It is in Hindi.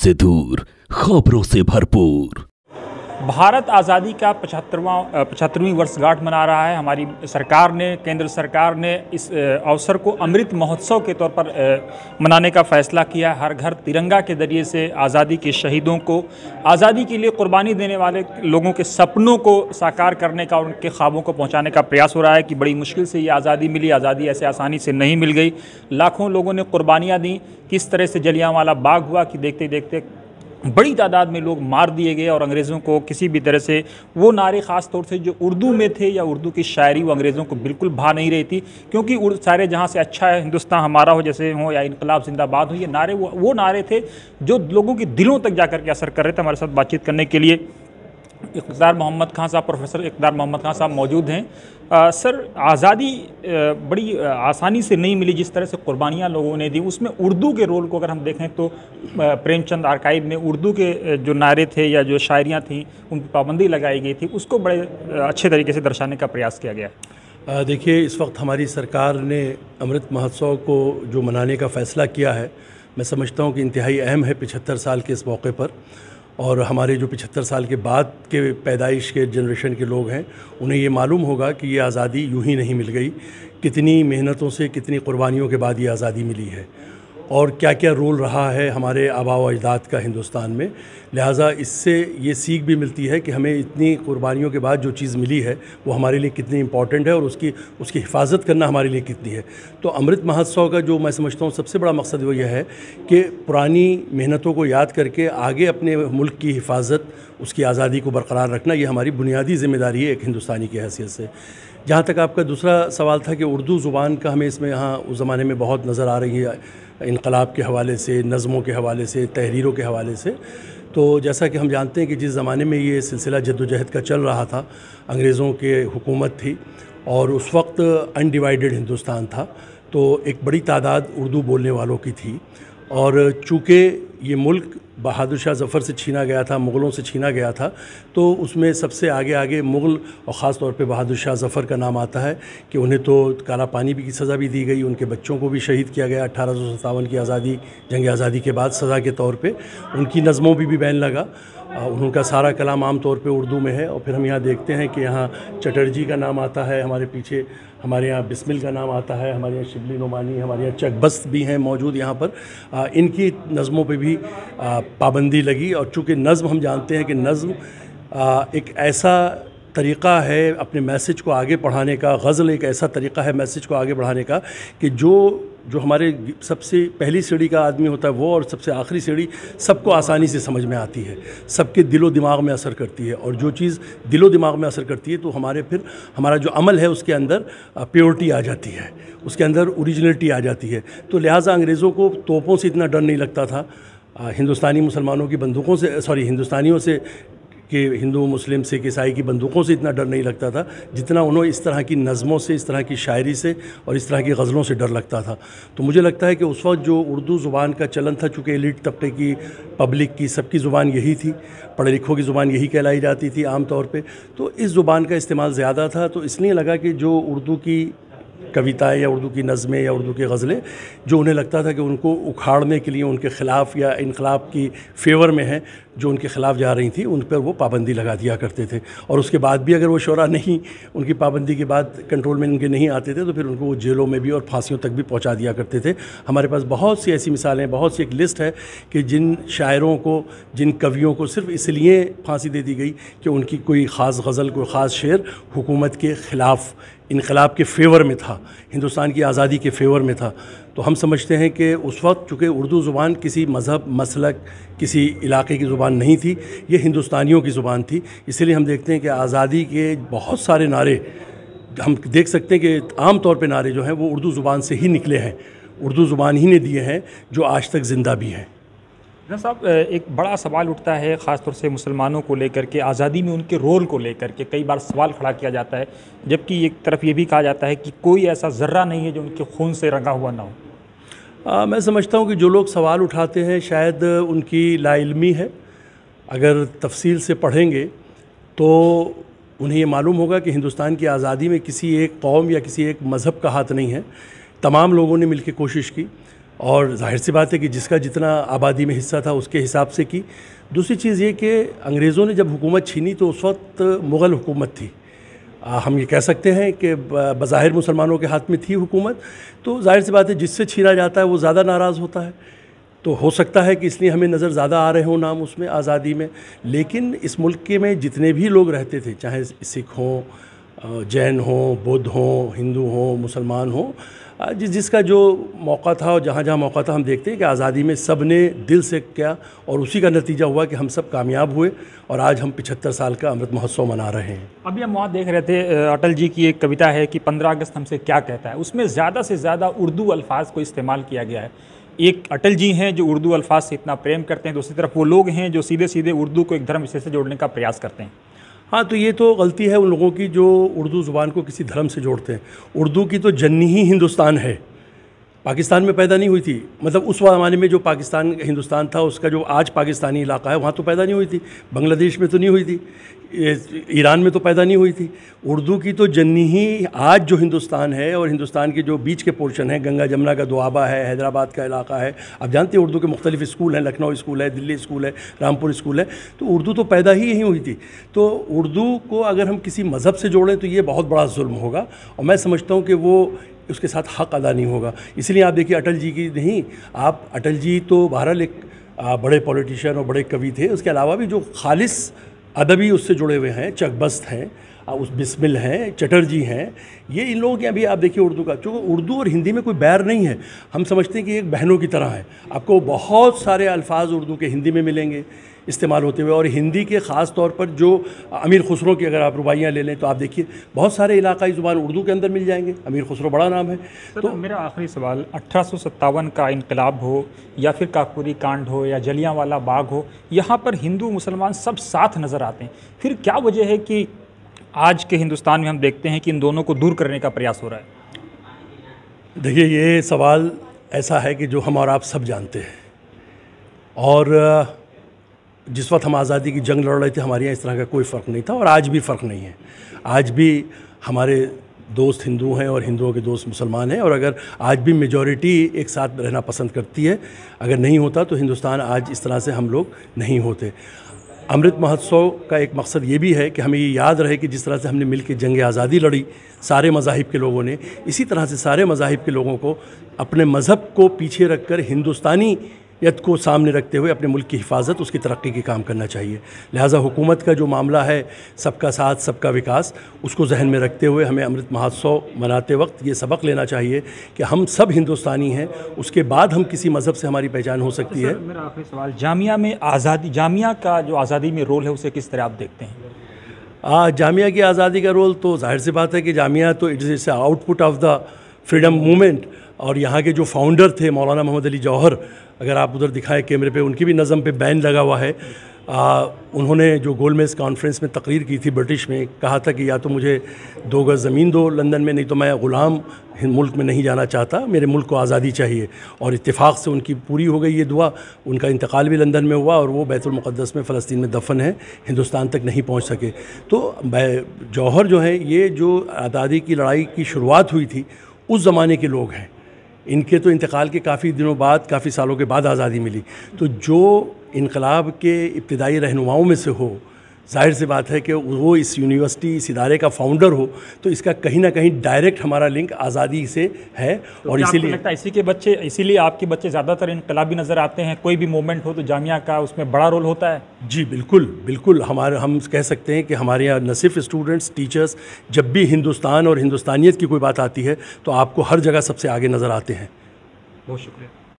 से दूर, खबरों से भरपूर। भारत आज़ादी का 75वीं वर्षगांठ मना रहा है। हमारी सरकार ने, केंद्र सरकार ने इस अवसर को अमृत महोत्सव के तौर पर मनाने का फैसला किया है। हर घर तिरंगा के जरिए से आज़ादी के शहीदों को, आज़ादी के लिए कुर्बानी देने वाले लोगों के सपनों को साकार करने का, उनके ख्वाबों को पहुंचाने का प्रयास हो रहा है कि बड़ी मुश्किल से ये आज़ादी मिली। आज़ादी ऐसे आसानी से नहीं मिल गई। लाखों लोगों ने कुर्बानियाँ दी। किस तरह से जलियांवाला बाग हुआ कि देखते देखते बड़ी तादाद में लोग मार दिए गए और अंग्रेज़ों को किसी भी तरह से वो नारे ख़ास तौर से जो उर्दू में थे या उर्दू की शायरी, वो अंग्रेज़ों को बिल्कुल भा नहीं रही थी। क्योंकि सारे जहाँ से अच्छा है हिंदुस्तान हमारा हो, जैसे हो या इनकलाब जिंदाबाद हो, ये नारे वो नारे थे जो लोगों के दिलों तक जाकर के असर कर रहे थे। हमारे साथ बातचीत करने के लिए इक़्तिदार मोहम्मद खान साहब, प्रोफेसर इक़्तिदार मोहम्मद खान साहब मौजूद हैं। सर, आज़ादी बड़ी आसानी से नहीं मिली। जिस तरह से कुर्बानियाँ लोगों ने दी, उसमें उर्दू के रोल को अगर हम देखें तो प्रेमचंद आर्काइव में उर्दू के जो नारे थे या जो शायरियाँ थीं, उन पर पाबंदी लगाई गई थी। उसको बड़े अच्छे तरीके से दर्शाने का प्रयास किया गया। देखिए, इस वक्त हमारी सरकार ने अमृत महोत्सव को जो मनाने का फ़ैसला किया है, मैं समझता हूँ कि इंतहाई अहम है 75 साल के इस मौके पर। और हमारे जो 75 साल के बाद के पैदाइश के जनरेशन के लोग हैं, उन्हें ये मालूम होगा कि ये आज़ादी यूं ही नहीं मिल गई। कितनी मेहनतों से, कितनी कुर्बानियों के बाद ये आज़ादी मिली है और क्या क्या रोल रहा है हमारे आबा व अजदाद का हिंदुस्तान में। लिहाजा इससे ये सीख भी मिलती है कि हमें इतनी कुर्बानियों के बाद जो चीज़ मिली है वो हमारे लिए कितनी इम्पॉर्टेंट है और उसकी हिफाजत करना हमारे लिए कितनी है। तो अमृत महोत्सव का जो मैं समझता हूँ सबसे बड़ा मकसद वो यह है कि पुरानी मेहनतों को याद करके आगे अपने मुल्क की हिफाजत, उसकी आज़ादी को बरकरार रखना, ये हमारी बुनियादी ज़िम्मेदारी है एक हिंदुस्तानी की हैसियत से। जहाँ तक आपका दूसरा सवाल था कि उर्दू ज़ुबान का हमें इसमें यहाँ उस ज़माने में बहुत नज़र आ रही है, इनकलाब के हवाले से, नज़मों के हवाले से, तहरीरों के हवाले से। तो जैसा कि हम जानते हैं कि जिस ज़माने में ये सिलसिला जद्दोजहद का चल रहा था, अंग्रेज़ों के हुकूमत थी और उस वक्त अनडिवाइडेड हिंदुस्तान था, तो एक बड़ी तादाद उर्दू बोलने वालों की थी। और चूँकि ये मुल्क बहादुर शाह ज़फ़र से छीना गया था, मुग़लों से छीना गया था, तो उसमें सबसे आगे मुग़ल और ख़ास तौर पे बहादुर शाह ज़फ़र का नाम आता है कि उन्हें तो काला पानी की सज़ा भी दी गई, उनके बच्चों को भी शहीद किया गया 1857 की जंग आज़ादी के बाद सज़ा के तौर पे। उनकी नज़मों भी बैन लगा। उनका सारा कलाम आम तौर पे उर्दू में है। और फिर हम यहाँ देखते हैं कि यहाँ चटर्जी का नाम आता है, हमारे पीछे हमारे यहाँ बिस्मिल का नाम आता है, हमारे यहाँ शिबली नोमानी, हमारे यहाँ चकबस्त भी हैं मौजूद यहाँ पर। इनकी नज़मों पे भी पाबंदी लगी। और चूँकि नज़्म हम जानते हैं कि नज़्म एक ऐसा तरीक़ा है अपने मैसेज को आगे बढ़ाने का, गज़ल एक ऐसा तरीक़ा है मैसेज को आगे बढ़ाने का कि जो हमारे सबसे पहली सीढ़ी का आदमी होता है वो और सबसे आखिरी सीढ़ी सबको आसानी से समझ में आती है, सबके दिलो दिमाग में असर करती है। और जो चीज़ दिलो दिमाग में असर करती है तो हमारा जो अमल है उसके अंदर प्योरिटी आ जाती है, उसके अंदर ओरिजिनलिटी आ जाती है। तो लिहाजा अंग्रेज़ों को तोपों से इतना डर नहीं लगता था, हिंदुस्तानी मुसलमानों की बंदूकों से, हिंदुस्तानियों से, कि हिंदू मुस्लिम सिख ईसाई की बंदूकों से इतना डर नहीं लगता था जितना उन्हें इस तरह की नज़मों से, इस तरह की शायरी से और इस तरह की गज़लों से डर लगता था। तो मुझे लगता है कि उस वक्त जो उर्दू ज़ुबान का चलन था, चूँकि एलिट तबके की, पब्लिक की, सबकी ज़ुबान यही थी, पढ़े लिखों की ज़ुबान यही कहलाई जाती थी आम तौर पे, तो इस ज़ुबान का इस्तेमाल ज़्यादा था। तो इसलिए लगा कि जो उर्दू की कविताएं या उर्दू की नज़में या उर्दू की गज़लें जो उन्हें लगता था कि उनको उखाड़ने के लिए, उनके ख़िलाफ़ या इनकलाब की फेवर में हैं, जो उनके ख़िलाफ़ जा रही थी, उन पर वो पाबंदी लगा दिया करते थे। और उसके बाद भी अगर वो शोरा नहीं, उनकी पाबंदी के बाद कंट्रोल में उनके नहीं आते थे, तो फिर उनको वो जेलों में भी और फांसियों तक भी पहुंचा दिया करते थे। हमारे पास बहुत सी ऐसी मिसालें, बहुत सी एक लिस्ट है कि जिन शायरों को, जिन कवियों को सिर्फ़ इसलिए फांसी दे दी गई कि उनकी कोई ख़ास गज़ल, कोई ख़ास शेर हुकूमत के ख़िलाफ़, इनकलाब के फेवर में था, हिंदुस्तान की आज़ादी के फेवर में था। तो हम समझते हैं कि उस वक्त चूँकि उर्दू ज़ुबान किसी मज़हब, मसलक, किसी इलाके की ज़ुबान नहीं थी, ये हिंदुस्तानियों की ज़ुबान थी। इसलिए हम देखते हैं कि आज़ादी के बहुत सारे नारे हम देख सकते हैं कि आम तौर पे नारे जो हैं वो उर्दू ज़ुबान से ही निकले हैं, उर्दू ज़ुबान ही ने दिए हैं, जो आज तक ज़िंदा भी हैं। साहब, एक बड़ा सवाल उठता है ख़ासतौर से मुसलमानों को लेकर के, आज़ादी में उनके रोल को लेकर के कई बार सवाल खड़ा किया जाता है, जबकि एक तरफ ये भी कहा जाता है कि कोई ऐसा ज़र्रा नहीं है जो उनके खून से रंगा हुआ ना हो। मैं समझता हूँ कि जो लोग सवाल उठाते हैं शायद उनकी लाइल्मी है। अगर तफसील से पढ़ेंगे तो उन्हें ये मालूम होगा कि हिंदुस्तान की आज़ादी में किसी एक कौम या किसी एक मज़हब का हाथ नहीं है। तमाम लोगों ने मिलकर कोशिश की और जाहिर सी बात है कि जिसका जितना आबादी में हिस्सा था उसके हिसाब से की। दूसरी चीज़ ये कि अंग्रेज़ों ने जब हुकूमत छीनी तो उस वक्त मुग़ल हुकूमत थी। हम ये कह सकते हैं कि बज़ाहिर मुसलमानों के हाथ में थी हुकूमत, तो जाहिर सी बात है जिससे छीना जाता है वो ज़्यादा नाराज़ होता है। तो हो सकता है कि इसलिए हमें नज़र ज़्यादा आ रहे हों नाम उसमें आज़ादी में। लेकिन इस मुल्क के में जितने भी लोग रहते थे, चाहे सिख हों, जैन हों, बुद्ध हों, हिंदू हों, मुसलमान हों, जिसका जो मौका था और जहाँ जहाँ मौका था, हम देखते हैं कि आज़ादी में सब ने दिल से किया और उसी का नतीजा हुआ कि हम सब कामयाब हुए और आज हम 75 साल का अमृत महोत्सव मना रहे हैं। अभी हम वहाँ देख रहे थे, अटल जी की एक कविता है कि 15 अगस्त हमसे क्या कहता है। उसमें ज़्यादा से ज़्यादा उर्दू अल्फाज को इस्तेमाल किया गया है। एक अटल जी हैं जो उर्दू अल्फाज से इतना प्रेम करते हैं, दूसरी तरफ वो लोग हैं जो सीधे सीधे उर्दू को एक धर्म विषय से जोड़ने का प्रयास करते हैं। हाँ, तो ये तो गलती है उन लोगों की जो उर्दू ज़ुबान को किसी धर्म से जोड़ते हैं। उर्दू की तो जननी ही हिंदुस्तान है, पाकिस्तान में पैदा नहीं हुई थी। मतलब उस ज़माने में जो पाकिस्तान हिंदुस्तान था, उसका जो आज पाकिस्तानी इलाका है, वहाँ तो पैदा नहीं हुई थी। बांग्लादेश में तो नहीं हुई थी, ईरान में तो पैदा नहीं हुई थी। उर्दू की तो जननी ही आज जो हिंदुस्तान है, और हिंदुस्तान के जो बीच के पोर्शन है, गंगा जमुना का दोआबा है, हैदराबाद का इलाका है। आप जानते हैं उर्दू के मुख्तलिफ स्कूल हैं, लखनऊ स्कूल है, दिल्ली स्कूल है, रामपुर स्कूल है। तो उर्दू तो पैदा ही यहीं हुई थी। तो उर्दू को अगर हम किसी मज़हब से जोड़ें तो ये बहुत बड़ा जुल्म होगा, और मैं समझता हूँ कि वो उसके साथ हक़ अदा नहीं होगा। इसलिए आप देखिए, अटल जी की नहीं, आप अटल जी तो बहरहाल एक बड़े पॉलिटिशियन और बड़े कवि थे। उसके अलावा भी जो खालिस अदबी उससे जुड़े हुए हैं, चकबस्त हैं, उस बिस्मिल हैं, चटर्जी हैं, ये इन लोगों के अभी आप देखिए उर्दू का, चूँकि उर्दू और हिंदी में कोई बैर नहीं है। हम समझते हैं कि एक बहनों की तरह है। आपको बहुत सारे अल्फाज उर्दू के हिंदी में मिलेंगे इस्तेमाल होते हुए, और हिंदी के ख़ास तौर पर जो अमीर खुसरो की अगर आप रुबाइयाँ ले लें तो आप देखिए बहुत सारे इलाकाई ज़ुबान उर्दू के अंदर मिल जाएंगे। अमीर खुसरो बड़ा नाम है। तो मेरा आखिरी सवाल, 1857 का इनकलाब हो या फिर काकोरी कांड हो या जलियांवाला बाग हो, यहाँ पर हिंदू मुसलमान सब साथ नज़र आते हैं। फिर क्या वजह है कि आज के हिंदुस्तान में हम देखते हैं कि इन दोनों को दूर करने का प्रयास हो रहा है? देखिए, ये सवाल ऐसा है कि जो हम और आप सब जानते हैं, और जिस वक्त हम आज़ादी की जंग लड़ रहे थे हमारे यहाँ इस तरह का कोई फ़र्क नहीं था, और आज भी फ़र्क नहीं है। आज भी हमारे दोस्त हिंदू हैं और हिंदुओं के दोस्त मुसलमान हैं, और अगर आज भी मेजॉरिटी एक साथ रहना पसंद करती है, अगर नहीं होता तो हिंदुस्तान आज इस तरह से हम लोग नहीं होते। अमृत महोत्सव का एक मकसद ये भी है कि हमें ये याद रहे कि जिस तरह से हमने मिलकर जंग आज़ादी लड़ी सारे मज़ाहिब के लोगों ने, इसी तरह से सारे मज़ाहिब के लोगों को अपने मज़हब को पीछे रखकर हिंदुस्तानी यत को सामने रखते हुए अपने मुल्क की हिफाजत, उसकी तरक्की की काम करना चाहिए। लिहाजा हुकूमत का जो मामला है सबका साथ सबका विकास, उसको जहन में रखते हुए हमें अमृत महोत्सव मनाते वक्त ये सबक लेना चाहिए कि हम सब हिंदुस्तानी हैं, उसके बाद हम किसी मज़हब से हमारी पहचान हो सकती है। मेरा आखिरी सवाल, जामिया में आज़ादी, जामिया का जो आज़ादी में रोल है उसे किस तरह आप देखते हैं? जामिया की आज़ादी का रोल तो जाहिर सी बात है कि जामिया तो it is output of the freedom movement, और यहाँ के जो फाउंडर थे मौलाना मोहम्मद अली जौहर, अगर आप उधर दिखाएं कैमरे पे, उनकी भी नज़म पे बैन लगा हुआ है। उन्होंने जो गोलमेज कॉन्फ्रेंस में तकरीर की थी ब्रिटिश में, कहा था कि या तो मुझे 2 गज़ ज़मीन दो लंदन में, नहीं तो मैं ग़ुलाम मुल्क में नहीं जाना चाहता, मेरे मुल्क को आज़ादी चाहिए। और इत्तेफाक से उनकी पूरी हो गई ये दुआ, उनका इंतकाल भी लंदन में हुआ और वो बैतुल मुक़द्दस में फ़लस्तीन में दफन है, हिंदुस्तान तक नहीं पहुँच सके। तो जौहर जो है, ये जो आज़ादी की लड़ाई की शुरुआत हुई थी उस ज़माने के लोग हैं। इनके तो इंतकाल के काफ़ी दिनों बाद, काफ़ी सालों के बाद आज़ादी मिली। तो जो इनकलाब के इब्तिदाई रहनुमाओं में से हो, जाहिर सी बात है कि वो इस यूनिवर्सिटी, इस इदारे का फाउंडर हो, तो इसका कहीं ना कहीं डायरेक्ट हमारा लिंक आज़ादी से है। तो और इसीलिए लगता है इसीलिए आपके बच्चे ज़्यादातर इनकलाबी नज़र आते हैं। कोई भी मूवमेंट हो तो जामिया का उसमें बड़ा रोल होता है। जी बिल्कुल बिल्कुल, हम कह सकते हैं कि हमारे यहाँ न सिर्फ स्टूडेंट्स, टीचर्स, जब भी हिंदुस्तान और हिंदुस्तानियत की कोई बात आती है तो आपको हर जगह सबसे आगे नज़र आते हैं। बहुत शुक्रिया।